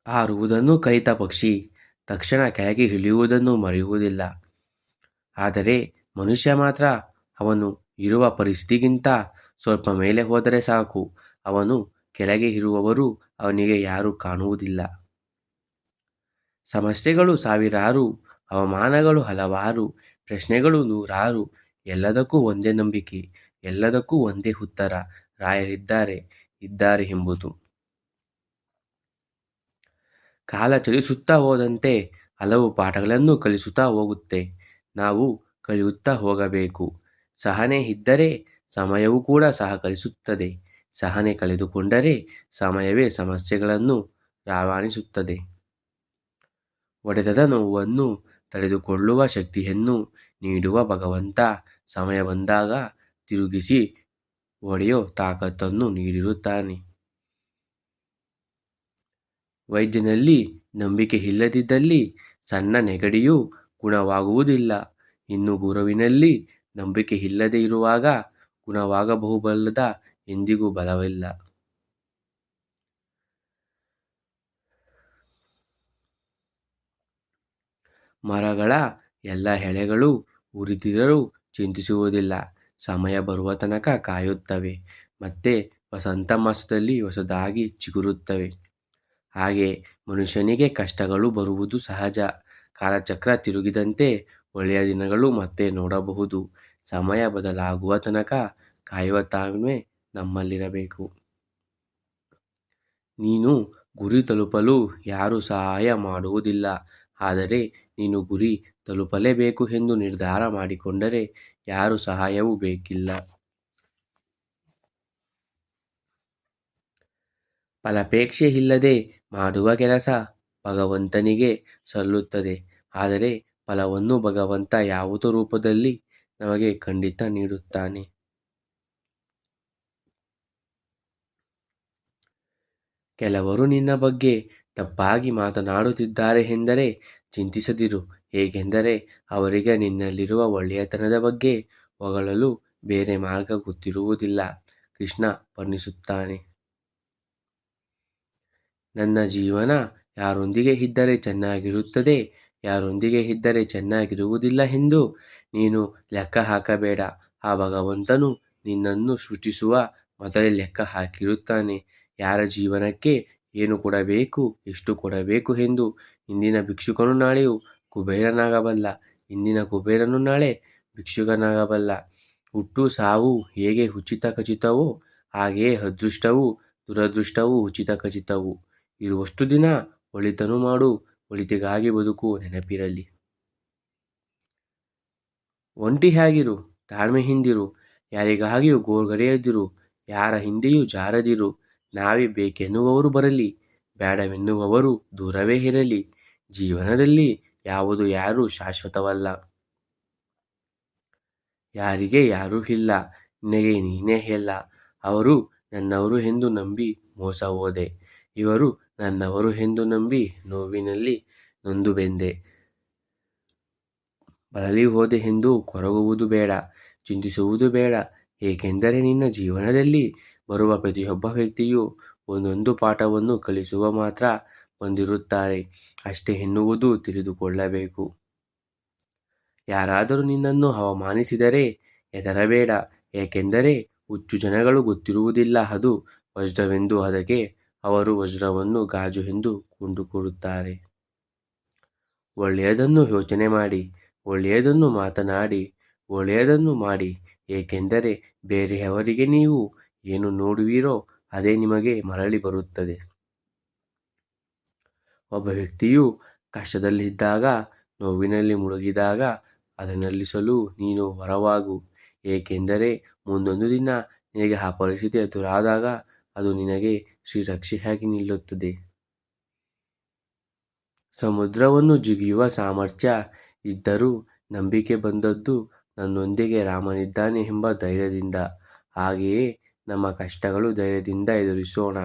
ಹಾರುವುದನ್ನು ಕಲಿತ ಪಕ್ಷಿ ತಕ್ಷಣ ಕೆಳಗೆ ಇಳಿಯುವುದನ್ನು ಮರೆಯುವುದಿಲ್ಲ. ಆದರೆ ಮನುಷ್ಯ ಮಾತ್ರ ಅವನು ಇರುವ ಪರಿಸ್ಥಿತಿಗಿಂತ ಸ್ವಲ್ಪ ಮೇಲೆ ಹೋದರೆ ಸಾಕು, ಅವನು ಕೆಳಗೆ ಇರುವವರು ಅವನಿಗೆ ಯಾರೂ ಕಾಣುವುದಿಲ್ಲ. ಸಮಸ್ಯೆಗಳು ಸಾವಿರಾರು, ಅವಮಾನಗಳು ಹಲವಾರು, ಪ್ರಶ್ನೆಗಳು ನೂರಾರು, ಎಲ್ಲದಕ್ಕೂ ಒಂದೇ ನಂಬಿಕೆ, ಎಲ್ಲದಕ್ಕೂ ಒಂದೇ ಉತ್ತರ: ರಾಯರಿದ್ದಾರೆ, ಇದ್ದಾರೆ ಎಂಬುದು. ಕಾಲ ಚಲಿಸುತ್ತಾ ಹೋದಂತೆ ಹಲವು ಪಾಠಗಳನ್ನು ಕಲಿಸುತ್ತಾ ಹೋಗುತ್ತೆ. ನಾವು ಕಲಿಯುತ್ತಾ ಹೋಗಬೇಕು. ಸಹನೆ ಇದ್ದರೆ ಸಮಯವೂ ಕೂಡ ಸಹಕರಿಸುತ್ತದೆ. ಸಹನೆ ಕಳೆದುಕೊಂಡರೆ ಸಮಯವೇ ಸಮಸ್ಯೆಗಳನ್ನು ರವಾನಿಸುತ್ತದೆ. ಒಡೆತದ ನೋವನ್ನು ತಡೆದುಕೊಳ್ಳುವ ಶಕ್ತಿಯನ್ನು ನೀಡುವ ಭಗವಂತ ಸಮಯ ಬಂದಾಗ ತಿರುಗಿಸಿ ಒಡೆಯೋ ತಾಕತ್ತನ್ನು ನೀಡಿರುತ್ತಾನೆ. ವೈದ್ಯನಲ್ಲಿ ನಂಬಿಕೆ ಇಲ್ಲದಿದ್ದಲ್ಲಿ ಸಣ್ಣ ನೆಗಡಿಯೂ ಗುಣವಾಗುವುದಿಲ್ಲ. ಇನ್ನು ಗುರುವಿನಲ್ಲಿ ನಂಬಿಕೆ ಇಲ್ಲದೆ ಇರುವಾಗ ಗುಣವಾಗಬಹುಬಲ್ಲದ ಎಂದಿಗೂ ಬಲವಿಲ್ಲ. ಮರಗಳ ಎಲ್ಲ ಎಲೆಗಳು ಉರಿದಿದ್ದರೂ ಚಿಂತಿಸುವುದಿಲ್ಲ. ಸಮಯ ಬರುವ ತನಕ ಕಾಯುತ್ತವೆ. ಮತ್ತೆ ವಸಂತ ಮಾಸದಲ್ಲಿ ಹೊಸದಾಗಿ ಚಿಗುರುತ್ತವೆ. ಹಾಗೆ ಮನುಷ್ಯನಿಗೆ ಕಷ್ಟಗಳು ಬರುವುದು ಸಹಜ. ಕಾಲಚಕ್ರ ತಿರುಗಿದಂತೆ ಒಳ್ಳೆಯ ದಿನಗಳು ಮತ್ತೆ ನೋಡಬಹುದು. ಸಮಯ ಬದಲಾಗುವ ತನಕ ಕಾಯುವ ತಾಳ್ಮೆ ನಮ್ಮಲ್ಲಿರಬೇಕು. ನೀನು ಗುರಿ ತಲುಪಲು ಯಾರೂ ಸಹಾಯ ಮಾಡುವುದಿಲ್ಲ. ಆದರೆ ನೀನು ಗುರಿ ತಲುಪಲೇಬೇಕು ಎಂದು ನಿರ್ಧಾರ ಮಾಡಿಕೊಂಡರೆ ಯಾರ ಸಹಾಯವೂ ಬೇಕಿಲ್ಲ. ಫಲಾಪೇಕ್ಷೆ ಇಲ್ಲದೆ ಮಾಡುವ ಕೆಲಸ ಭಗವಂತನಿಗೆ ಸಲ್ಲುತ್ತದೆ. ಆದರೆ ಫಲವನ್ನು ಭಗವಂತ ಯಾವುದೋ ರೂಪದಲ್ಲಿ ನಮಗೆ ಖಂಡಿತ ನೀಡುತ್ತಾನೆ. ಕೆಲವರು ನಿನ್ನ ಬಗ್ಗೆ ತಪ್ಪಾಗಿ ಮಾತನಾಡುತ್ತಿದ್ದಾರೆ ಎಂದರೆ ಚಿಂತಿಸದಿರು. ಏಕೆಂದರೆ ಅವರಿಗೆ ನಿನ್ನಲ್ಲಿರುವ ಒಳ್ಳೆಯತನದ ಬಗ್ಗೆ ಹೊಗಳಲು ಬೇರೆ ಮಾರ್ಗ ಗೊತ್ತಿರುವುದಿಲ್ಲ. ಕೃಷ್ಣ ವರ್ಣಿಸುತ್ತಾನೆ, ನನ್ನ ಜೀವನ ಯಾರೊಂದಿಗೆ ಇದ್ದರೆ ಚೆನ್ನಾಗಿರುತ್ತದೆ, ಯಾರೊಂದಿಗೆ ಇದ್ದರೆ ಚೆನ್ನಾಗಿರುವುದಿಲ್ಲ ಎಂದು ನೀನು ಲೆಕ್ಕ ಹಾಕಬೇಡ. ಆ ಭಗವಂತನು ನಿನ್ನನ್ನು ಸೃಷ್ಟಿಸುವ ಮೊದಲೇ ಲೆಕ್ಕ ಹಾಕಿರುತ್ತಾನೆ. ಯಾರ ಜೀವನಕ್ಕೆ ಏನು ಕೊಡಬೇಕು, ಎಷ್ಟು ಕೊಡಬೇಕು ಎಂದು. ಇಂದಿನ ಭಿಕ್ಷುಕನು ನಾಳೆಯೂ ಕುಬೇರನಾಗಬಲ್ಲ, ಇಂದಿನ ಕುಬೇರನು ನಾಳೆ ಭಿಕ್ಷುಕನಾಗಬಲ್ಲ. ಹುಟ್ಟು ಸಾವು ಹೇಗೆ ಉಚಿತ ಖಚಿತವೋ ಹಾಗೆಯೇ ಅದೃಷ್ಟವೂ ದುರದೃಷ್ಟವೂ ಉಚಿತ ಖಚಿತವು. ಇರುವಷ್ಟು ದಿನ ಒಳಿತನ್ನು ಮಾಡು, ಒಳಿತಿಗಾಗಿ ಬದುಕು, ನೆನಪಿರಲಿ. ಒಂಟಿಯಾಗಿರು, ತಾಳ್ಮೆಯಿಂದಿರು, ಯಾರಿಗಾಗಿಯೂ ಗೋಗರೆಯದಿರು, ಯಾರ ಹಿಂದೆಯೂ ಜಾರದಿರು. ನಾವೇ ಬೇಕೆನ್ನುವವರು ಬರಲಿ, ಬೇಡವೆನ್ನುವವರು ದೂರವೇ ಇರಲಿ. ಜೀವನದಲ್ಲಿ ಯಾವುದು ಯಾರೂ ಶಾಶ್ವತವಲ್ಲ. ಯಾರಿಗೆ ಯಾರೂ ಇಲ್ಲ, ನಿನಗೆ ನೀನೇ ಎಲ್ಲ. ಅವರು ನನ್ನವರು ಎಂದು ನಂಬಿ ಮೋಸ ಹೋದೆ, ಇವರು ನನ್ನವರು ಎಂದು ನಂಬಿ ನೋವಿನಲ್ಲಿ ನೊಂದು ಬೆಂದೆ. ಬಳಲಿ ಹೋದೆ ಎಂದು ಕೊರಗುವುದು ಬೇಡ, ಚಿಂತಿಸುವುದು ಬೇಡ. ಏಕೆಂದರೆ ನಿನ್ನ ಜೀವನದಲ್ಲಿ ಬರುವ ಪ್ರತಿಯೊಬ್ಬ ವ್ಯಕ್ತಿಯೂ ಒಂದೊಂದು ಪಾಠವನ್ನು ಕಲಿಸುವ ಮಾತ್ರ ಬಂದಿರುತ್ತಾರೆ ಅಷ್ಟೇ ಎನ್ನುವುದು ತಿಳಿದುಕೊಳ್ಳಬೇಕು. ಯಾರಾದರೂ ನಿನ್ನನ್ನು ಅವಮಾನಿಸಿದರೆ ಹೆದರಬೇಡ. ಏಕೆಂದರೆ ಹುಚ್ಚು ಜನಗಳು ಗೊತ್ತಿರುವುದಿಲ್ಲ ಅದು ವಜ್ರವೆಂದು. ಅದಕ್ಕೆ ಅವರು ವಜ್ರವನ್ನು ಗಾಜು ಎಂದು ಕೊಂಡುಕೊಳ್ಳುತ್ತಾರೆ. ಒಳ್ಳೆಯದನ್ನು ಯೋಚನೆ ಮಾಡಿ, ಒಳ್ಳೆಯದನ್ನು ಮಾತನಾಡಿ, ಒಳ್ಳೆಯದನ್ನು ಮಾಡಿ. ಏಕೆಂದರೆ ಬೇರೆಯವರಿಗೆ ನೀವು ಏನು ನೋಡುವಿರೋ ಅದೇ ನಿಮಗೆ ಮರಳಿ ಬರುತ್ತದೆ. ಒಬ್ಬ ವ್ಯಕ್ತಿಯು ಕಷ್ಟದಲ್ಲಿದ್ದಾಗ, ನೋವಿನಲ್ಲಿ ಮುಳುಗಿದಾಗ ಅದನ್ನಲ್ಲಿಸಲು ನೀನು ಹೊರವಾಗು. ಏಕೆಂದರೆ ಮುಂದೊಂದು ದಿನ ನಿನಗೆ ಆ ಪರಿಸ್ಥಿತಿ ಎದುರಾದಾಗ ಅದು ನಿನಗೆ ಶ್ರೀರಕ್ಷೆಯಾಗಿ ನಿಲ್ಲುತ್ತದೆ. ಸಮುದ್ರವನ್ನು ಜಿಗಿಯುವ ಸಾಮರ್ಥ್ಯ ಇದ್ದರೂ ನಂಬಿಕೆ ಬಂದದ್ದು ನನ್ನೊಂದಿಗೆ ರಾಮನಿದ್ದಾನೆ ಎಂಬ ಧೈರ್ಯದಿಂದ. ಹಾಗೆಯೇ ನಮ್ಮ ಕಷ್ಟಗಳು ಧೈರ್ಯದಿಂದ ಎದುರಿಸೋಣ,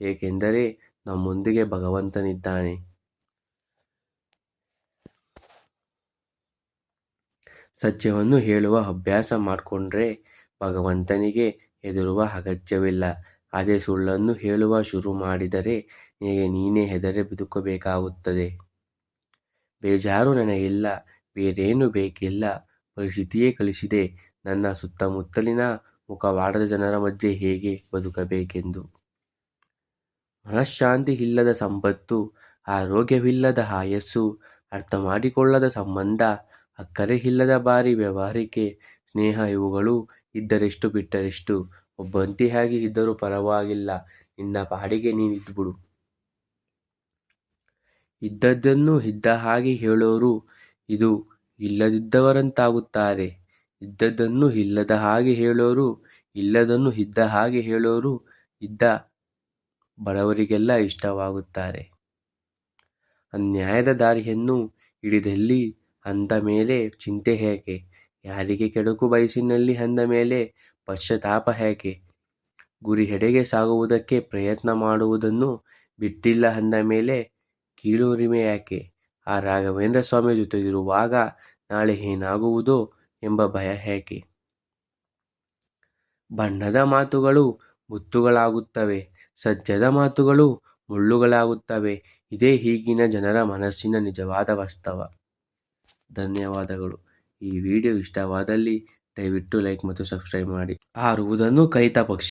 ಏಕೆಂದರೆ ನಮ್ಮೊಂದಿಗೆ ಭಗವಂತನಿದ್ದಾನೆ. ಸತ್ಯವನ್ನು ಹೇಳುವ ಅಭ್ಯಾಸ ಮಾಡಿಕೊಂಡ್ರೆ ಭಗವಂತನಿಗೆ ಹೆದರುವ ಅಗತ್ಯವಿಲ್ಲ. ಅದೇ ಸುಳ್ಳನ್ನು ಹೇಳುವ ಶುರು ಮಾಡಿದರೆ ನಿನಗೆ ನೀನೇ ಹೆದರಿ ಬದುಕಬೇಕಾಗುತ್ತದೆ. ಬೇಜಾರು ನನಗಿಲ್ಲ, ಬೇರೇನೂ ಬೇಕಿಲ್ಲ. ಪರಿಸ್ಥಿತಿಯೇ ಕಲಿಸಿದೆ ನನ್ನ ಸುತ್ತಮುತ್ತಲಿನ ಮುಖವಾಡದ ಜನರ ಮಧ್ಯೆ ಹೇಗೆ ಬದುಕಬೇಕೆಂದು. ಮನಃಶಾಂತಿ ಇಲ್ಲದ ಸಂಪತ್ತು, ಆರೋಗ್ಯವಿಲ್ಲದ ಆಯಸ್ಸು, ಅರ್ಥ ಮಾಡಿಕೊಳ್ಳದ ಸಂಬಂಧ, ಅಕ್ಕರೆ ಇಲ್ಲದ ಭಾರಿ ವ್ಯವಹಾರಿಕೆ, ಸ್ನೇಹ ಇವುಗಳು ಇದ್ದರೆಷ್ಟು ಬಿಟ್ಟರೆಷ್ಟು. ಒಬ್ಬಂಟಿಯಾಗಿ ಇದ್ದರೂ ಪರವಾಗಿಲ್ಲ, ನಿನ್ನ ಪಾಡಿಗೆ ನೀನಿದ್ದುಬಿಡು. ಇದ್ದದ್ದನ್ನು ಇದ್ದ ಹಾಗೆ ಹೇಳೋರು ಇದು ಇಲ್ಲದಿದ್ದವರಂತಾಗುತ್ತಾರೆ. ಇದ್ದದ್ದನ್ನು ಇಲ್ಲದ ಹಾಗೆ ಹೇಳೋರು ಇಲ್ಲದನ್ನು ಇದ್ದ ಹಾಗೆ ಹೇಳೋರು ಇದ್ದ ಬಡವರಿಗೆಲ್ಲ ಇಷ್ಟವಾಗುತ್ತಾರೆ. ಅನ್ಯಾಯದ ದಾರಿಯನ್ನು ಹಿಡಿದಲ್ಲಿ ಅಂದ ಮೇಲೆ ಚಿಂತೆ ಏಕೆ? ಯಾರಿಗೆ ಕೆಡುಕು ಬಯಸಿನಲ್ಲಿ ಅಂದ ಮೇಲೆ ಪಶ್ಚಾತ್ತಾಪ ಏಕೆ? ಗುರಿಯೆಡೆಗೆ ಸಾಗುವುದಕ್ಕೆ ಪ್ರಯತ್ನ ಮಾಡುವುದನ್ನು ಬಿಟ್ಟಿಲ್ಲ ಅಂದ ಮೇಲೆ ಕೀಳುರಿಮೆ ಯಾಕೆ? ಆ ರಾಘವೇಂದ್ರ ಸ್ವಾಮಿ ಜೊತೆಗಿರುವಾಗ ನಾಳೆ ಏನಾಗುವುದೋ ಎಂಬ ಭಯ ಏಕೆ? ಬಣ್ಣದ ಮಾತುಗಳು ಮುತ್ತುಗಳಾಗುತ್ತವೆ, ಸತ್ಯದ ಮಾತುಗಳು ಮುಳ್ಳುಗಳಾಗುತ್ತವೆ. ಇದೇ ಈಗಿನ ಜನರ ಮನಸ್ಸಿನ ನಿಜವಾದ ವಾಸ್ತವ. ಧನ್ಯವಾದಗಳು. ಈ ವಿಡಿಯೋ ಇಷ್ಟವಾದಲ್ಲಿ ದಯವಿಟ್ಟು ಲೈಕ್ ಮತ್ತು ಸಬ್ಸ್ಕ್ರೈಬ್ ಮಾಡಿ. ಹಾರುವುದನ್ನು ಕಲಿತ ಪಕ್ಷಿ